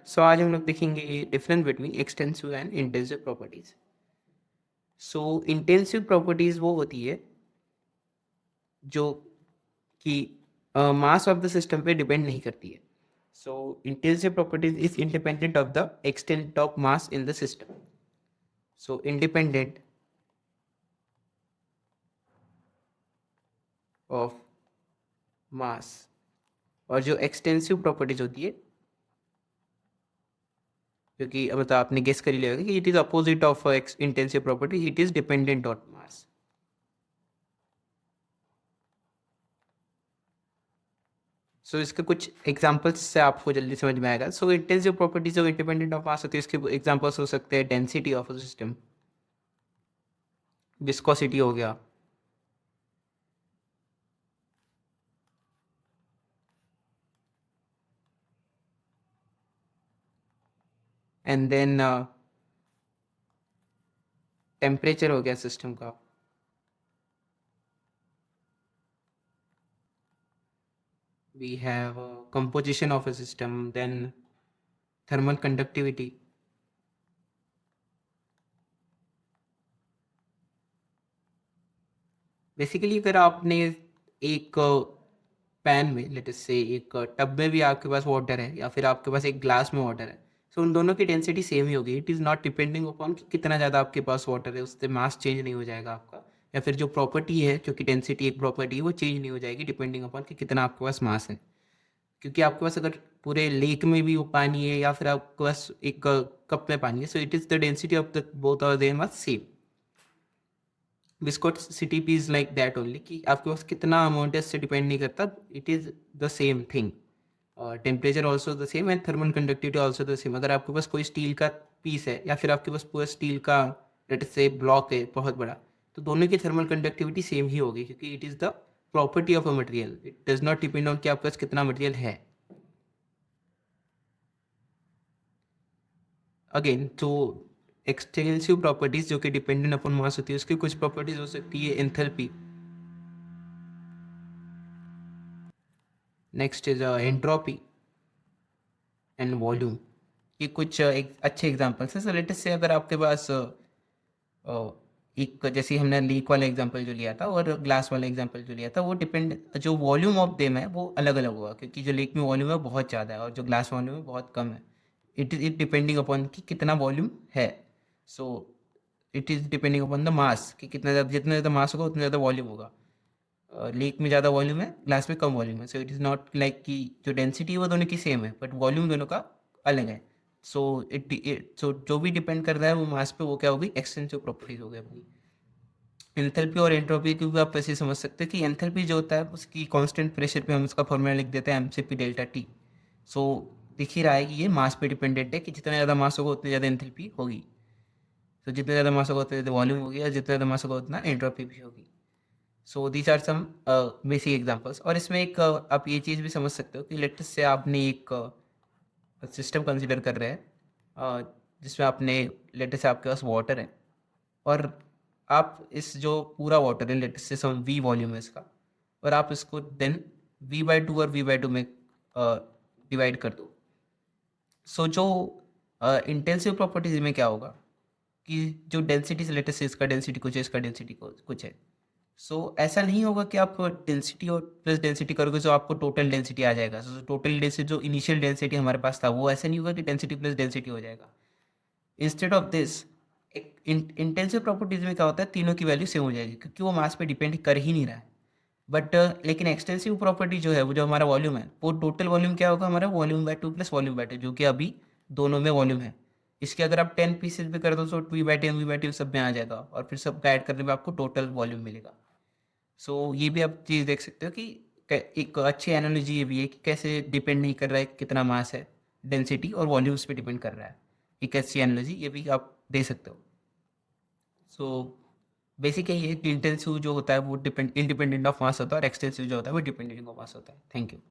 सो आज हम लोग देखेंगे difference between extensive and intensive properties. So intensive properties वो होती है जो कि मास ऑफ द सिस्टम पे डिपेंड नहीं करती है। So intensive properties is independent of the extent of mass in the system. So independent of mass. और जो एक्सटेंसिव प्रॉपर्टीज होती है, क्योंकि मतलब आपने गेस कर ही लिया होगा कि it is opposite of intensive property, it is dependent on mass. So इसके कुछ एग्जांपल्स से आपको जल्दी समझ में आएगा। सो इंटेंसिव प्रॉपर्टीज जो इंडिपेंडेंट ऑफ मास होती है, इसके एग्जांपल्स हो सकते हैं density of a system, viscosity हो गया, एंड देन टेम्परेचर हो गया सिस्टम का, we have composition of a system, then thermal conductivity, basically अगर आपने एक पैन में, लेट अस से एक टब में भी आपके पास वाटर है या फिर आपके पास एक ग्लास में वाटर है, सो उन दोनों की डेंसिटी सेम ही होगी। It is not depending upon कि कितना ज़्यादा आपके पास वाटर है, उससे मास चेंज नहीं हो जाएगा आपका, या फिर जो प्रॉपर्टी है, क्योंकि डेंसिटी एक प्रॉपर्टी है, वो चेंज नहीं हो जाएगी डिपेंडिंग अपॉन कि कितना आपके पास मास है। क्योंकि आपके पास अगर पूरे लेक में भी वो पानी है या फिर आपके पास एक कप में पानी है, so it is the density of the both are them are same. Viscosity भी इज लाइक दैट ओनली, कि आपके पास कितना अमाउंट है इससे डिपेंड नहीं करता, it is the same thing. Temperature also the same and thermal conductivity also the same. अगर आपके पास कोई स्टील का पीस है या फिर आपके पास पूरा स्टील का लेट से ब्लॉक है बहुत बड़ा, तो दोनों की थर्मल कंडक्टिविटी सेम ही होगी, क्योंकि it is the property of a material. It does not depend on कि आपके पास कितना मटेरियल है। अगेन तो एक्सटेंसिव प्रॉपर्टीज जो कि डिपेंडेंट अपॉन मास होती है, उसकी कुछ प्रॉपर्टीज हो सकती है enthalpy, next is entropy and volume. ये कुछ एक अच्छे एग्जांपल्स हैं। सो लेट अस से अगर आपके पास एक, जैसे हमने लीक वाला एग्जांपल जो लिया था और ग्लास वाला एग्जांपल जो लिया था, वो डिपेंड, जो वॉल्यूम ऑफ देम है वो अलग अलग होगा, क्योंकि जो लीक में वॉल्यूम है बहुत ज़्यादा है और जो ग्लास वॉल्यूम है बहुत कम है। इट डिपेंडिंग अपॉन कि कितना वॉल्यूम है। So it is depending upon the mass, कि कितना ज़्यादा, जितना ज़्यादा मास होगा उतना ज़्यादा वॉल्यूम होगा। लीक में ज़्यादा वॉल्यूम है, ग्लास में कम वॉल्यूम है। So it is not like कि जो डेंसिटी है वो दोनों की सेम है, बट वॉल्यूम दोनों का अलग है। सो सो जो भी डिपेंड कर रहा है वो मास पे, वो क्या होगी, एक्सटेंसिव प्रॉपर्टीज हो गई अपनी। एंथैल्पी और एंट्रोपी की भी आप ऐसे समझ सकते हैं कि एंथैल्पी जो होता है उसकी कांस्टेंट प्रेशर पे हम उसका फॉर्मूला लिख देते हैं एमसीपी डेल्टा टी। सो दिख ही रहा है कि ये मास पे डिपेंडेंट है, कि जितना ज़्यादा मास होगा उतनी ज़्यादा एंथैल्पी होगी। तो जितना ज़्यादा मास होगा उतना ज़्यादा वॉल्यूम होगी, और जितना ज़्यादा मास होगा उतना एंट्रोपी भी होगी। So these are some basic examples. और इसमें एक आप ये चीज़ भी समझ सकते हो कि लेट से आपने एक सिस्टम कंसिडर कर रहे हैं, जिसमें आपने लेट से आपके पास वाटर है, और आप इस जो पूरा वाटर है, लेट से सम वी वॉल्यूम है इसका, और आप इसको देन v/2 और v/2 में डिवाइड कर दो। सो जो इंटेंसिव प्रॉपर्टीज में क्या होगा कि जो डेंसिटी से लेटेस्ट, इसका डेंसिटी कुछ है, इसका डेंसिटी कुछ है। सो ऐसा नहीं होगा कि आप डेंसिटी और प्लस डेंसिटी करोगे तो आपको टोटल डेंसिटी आ जाएगा। सो टोटल डेंसिटी, जो इनिशियल डेंसिटी हमारे पास था, वो ऐसा नहीं होगा कि डेंसिटी प्लस डेंसिटी हो जाएगा। Instead of this, intensive properties में क्या होता है, तीनों की वैल्यू सेम हो जाएगी, क्योंकि वो मास पे डिपेंड कर ही नहीं रहा है। बट लेकिन एक्सटेंसिव प्रॉपर्टी जो है, वो जो हमारा वॉल्यूम है, वो टोटल वॉल्यूम क्या होगा हमारा, वॉल्यूम/2 प्लस वॉल्यूम/2, जो कि अभी दोनों में वॉल्यूम है। इसके अगर आप 10 पीसेज भी कर दो तो v/10 v/2 सब में आ जाएगा, और फिर सबका ऐड करने में आपको टोटल वॉल्यूम मिलेगा। सो ये भी आप चीज़ देख सकते हो कि एक अच्छी एनालॉजी ये भी है कि कैसे डिपेंड नहीं कर रहा है कितना मास है, डेंसिटी और वॉल्यूम्स पे डिपेंड कर रहा है। एक अच्छी एनालॉजी ये भी आप दे सकते हो। सो बेसिक यही है कि इंटेंसिव जो होता है वो डिपेंड इंडिपेंडेंट ऑफ मास होता है, और एक्सटेंसिव जो होता है वो डिपेंडेंट ऑफ मास होता है। Thank you.